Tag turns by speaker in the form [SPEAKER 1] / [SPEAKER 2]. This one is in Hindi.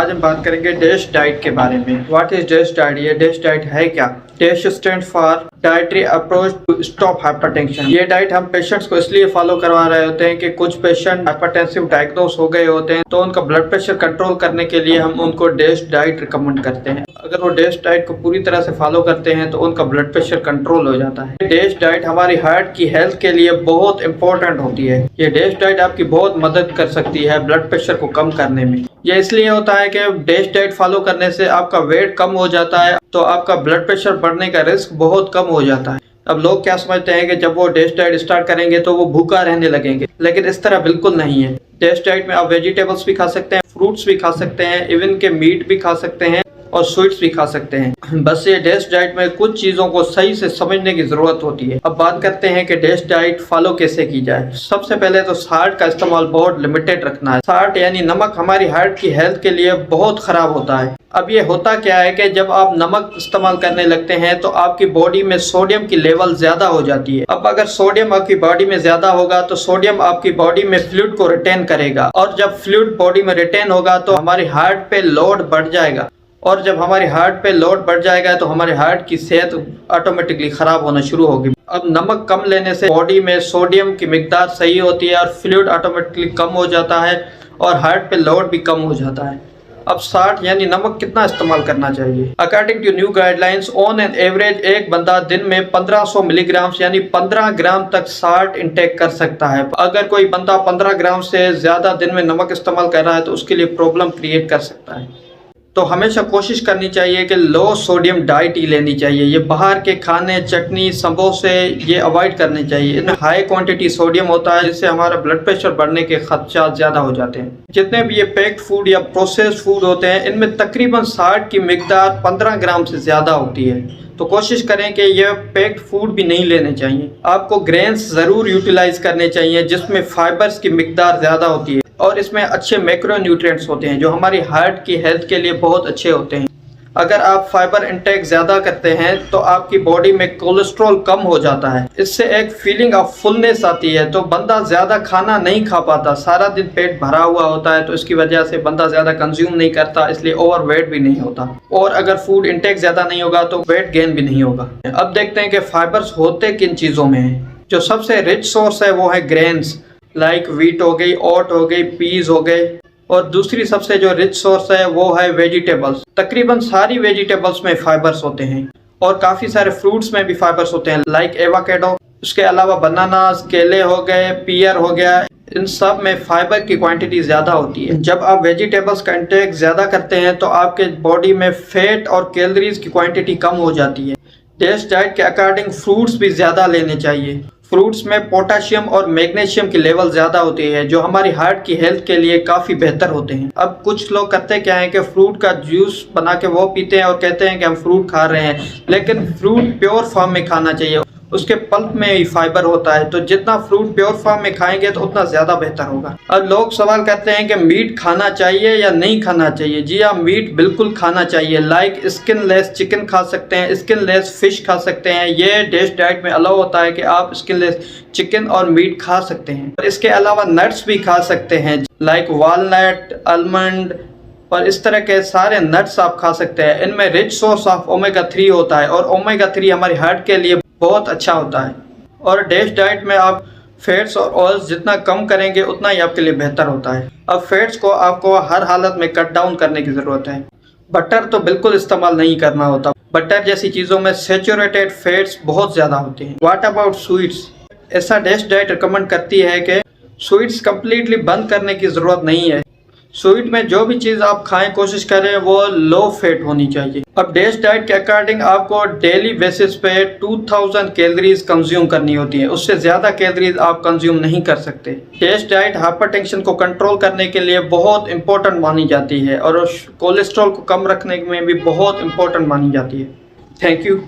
[SPEAKER 1] आज हम बात करेंगे डैश डाइट के बारे में। What is DASH diet? ये डैश डाइट है क्या? DASH stand for dietary approach to stop hypertension. ये डाइट हम पेशेंट्स को इसलिए फॉलो करवा रहे होते हैं कि कुछ पेशेंट हाइपरटेंसिव डायग्नोस हो गए होते हैं, तो उनका ब्लड प्रेशर कंट्रोल करने के लिए हम उनको डैश डाइट रिकमेंड करते हैं। अगर वो डैश डाइट को पूरी तरह से फॉलो करते हैं तो उनका ब्लड प्रेशर कंट्रोल हो जाता है। डैश डाइट हमारी हार्ट की हेल्थ के लिए बहुत इंपॉर्टेंट होती है। ये डैश डाइट आपकी बहुत मदद कर सकती है ब्लड प्रेशर को कम करने में। ये इसलिए होता है कि डैश डाइट फॉलो करने से आपका वेट कम हो जाता है, तो आपका ब्लड प्रेशर बढ़ने का रिस्क बहुत कम हो जाता है। अब लोग क्या समझते हैं कि जब वो डैश डाइट स्टार्ट करेंगे तो वो भूखा रहने लगेंगे, लेकिन इस तरह बिल्कुल नहीं है। डैश डाइट में आप वेजिटेबल्स भी खा सकते हैं, फ्रूट्स भी खा सकते हैं, इवन के मीट भी खा सकते हैं और स्वीट्स भी खा सकते हैं। बस ये डैश डाइट में कुछ चीज़ों को सही से समझने की ज़रूरत होती है। अब बात करते हैं कि डैश डाइट फॉलो कैसे की जाए। सबसे पहले तो साल्ट का इस्तेमाल बहुत लिमिटेड रखना है। साल्ट यानी नमक हमारी हार्ट की हेल्थ के लिए बहुत ख़राब होता है। अब ये होता क्या है कि जब आप नमक इस्तेमाल करने लगते हैं तो आपकी बॉडी में सोडियम की लेवल ज़्यादा हो जाती है। अब अगर सोडियम आपकी बॉडी में ज़्यादा होगा तो सोडियम आपकी बॉडी में फ्लूइड को रिटेन करेगा, और जब फ्लूइड बॉडी में रिटेन होगा तो हमारी हार्ट पे लोड बढ़ जाएगा, और जब हमारी हार्ट पे लोड बढ़ जाएगा तो हमारे हार्ट की सेहत ऑटोमेटिकली ख़राब होना शुरू होगी। अब नमक कम लेने से बॉडी में सोडियम की मिकदार सही होती है और फ्लूइड ऑटोमेटिकली कम हो जाता है और हार्ट पे लोड भी कम हो जाता है। अब साल्ट यानी नमक कितना इस्तेमाल करना चाहिए? According to new guidelines on an average एक बंदा दिन में 1500 मिलीग्राम यानी 15 ग्राम तक साल्ट इंटेक कर सकता है। अगर कोई बंदा 15 ग्राम से ज़्यादा दिन में नमक इस्तेमाल कर रहा है तो उसके लिए प्रॉब्लम क्रिएट कर सकता है। तो हमेशा कोशिश करनी चाहिए कि लो सोडियम डाइट ही लेनी चाहिए। ये बाहर के खाने, चटनी, समोसे ये अवॉइड करने चाहिए। इनमें हाई क्वांटिटी सोडियम होता है जिससे हमारा ब्लड प्रेशर बढ़ने के खदशात ज़्यादा हो जाते हैं। जितने भी ये पैक्ड फूड या प्रोसेस्ड फूड होते हैं इनमें तकरीबन साल्ट की मिकदार 15 ग्राम से ज़्यादा होती है, तो कोशिश करें कि ये पैक्ड फूड भी नहीं लेने चाहिए। आपको ग्रेन्स ज़रूर यूटिलाइज करने चाहिए जिसमें फाइबर्स की मिकदार ज़्यादा होती है और इसमें अच्छे मैक्रो न्यूट्रिएंट्स होते हैं जो हमारी हार्ट की हेल्थ के लिए बहुत अच्छे होते हैं। अगर आप फाइबर इंटेक ज़्यादा करते हैं तो आपकी बॉडी में कोलेस्ट्रॉल कम हो जाता है। इससे एक फीलिंग ऑफ फुलनेस आती है, तो बंदा ज़्यादा खाना नहीं खा पाता, सारा दिन पेट भरा हुआ होता है, तो इसकी वजह से बंदा ज़्यादा कंज्यूम नहीं करता, इसलिए ओवर वेट भी नहीं होता। और अगर फूड इंटेक ज़्यादा नहीं होगा तो वेट गेन भी नहीं होगा। अब देखते हैं कि फाइबर्स होते किन चीज़ों में हैं। जो सबसे रिच सोर्स है वो है ग्रेन्स, लाइक वीट हो गई, ओट हो गई, पीज हो गए, और दूसरी सबसे जो रिच सोर्स है वो है वेजिटेबल्स। तकरीबन सारी वेजिटेबल्स में फाइबर्स होते हैं और काफ़ी सारे फ्रूट्स में भी फाइबर्स होते हैं, लाइक एवोकाडो। उसके अलावा बनानास, केले हो गए, पियर हो गया, इन सब में फाइबर की क्वांटिटी ज़्यादा होती है। जब आप वेजिटेबल्स का इंटेक ज़्यादा करते हैं तो आपके बॉडी में फैट और कैलोरीज की क्वांटिटी कम हो जाती है। डैश डाइट के अकॉर्डिंग फ्रूट्स भी ज़्यादा लेने चाहिए। फ्रूट्स में पोटाशियम और मैग्नीशियम की लेवल ज़्यादा होती है जो हमारी हार्ट की हेल्थ के लिए काफ़ी बेहतर होते हैं। अब कुछ लोग करते क्या है कि फ्रूट का जूस बना के वो पीते हैं और कहते हैं कि हम फ्रूट खा रहे हैं, लेकिन फ्रूट प्योर फॉर्म में खाना चाहिए। उसके पल्प में ही फाइबर होता है, तो जितना फ्रूट प्योर फॉर्म में खाएंगे तो उतना ज़्यादा बेहतर होगा। अब लोग सवाल करते हैं कि मीट खाना चाहिए या नहीं खाना चाहिए। जी हाँ, मीट बिल्कुल खाना चाहिए। लाइक स्किन लेस चिकन खा सकते हैं, स्किन लेस फिश खा सकते हैं। ये डैश डाइट में अलाउ होता है कि आप स्किन लेस चिकन और मीट खा सकते हैं। और इसके अलावा नट्स भी खा सकते हैं, लाइक वॉलनट, आलमंड और इस तरह के सारे नट्स आप खा सकते हैं। इनमें रिच सोर्स ऑफ ओमेगा 3 होता है और ओमेगा 3 हमारी हार्ट के लिए बहुत अच्छा होता है। और डैश डाइट में आप फैट्स और ऑयल्स जितना कम करेंगे उतना ही आपके लिए बेहतर होता है। अब फैट्स को आपको हर हालत में कट डाउन करने की ज़रूरत है। बटर तो बिल्कुल इस्तेमाल नहीं करना होता। बटर जैसी चीज़ों में सैचुरेटेड फैट्स बहुत ज़्यादा होते हैं। What about sweets? ऐसा डैश डाइट रिकमेंड करती है कि स्वीट्स कम्प्लीटली बंद करने की ज़रूरत नहीं है। स्वीट में जो भी चीज़ आप खाएं कोशिश करें वो लो फैट होनी चाहिए। अब डैश डाइट के अकॉर्डिंग आपको डेली बेसिस पे 2000 कैलोरीज कंज्यूम करनी होती है, उससे ज़्यादा कैलोरीज आप कंज्यूम नहीं कर सकते। डैश डाइट हाइपरटेंशन को कंट्रोल करने के लिए बहुत इंपॉर्टेंट मानी जाती है और कोलेस्ट्रॉल को कम रखने में भी बहुत इंपॉर्टेंट मानी जाती है। Thank you.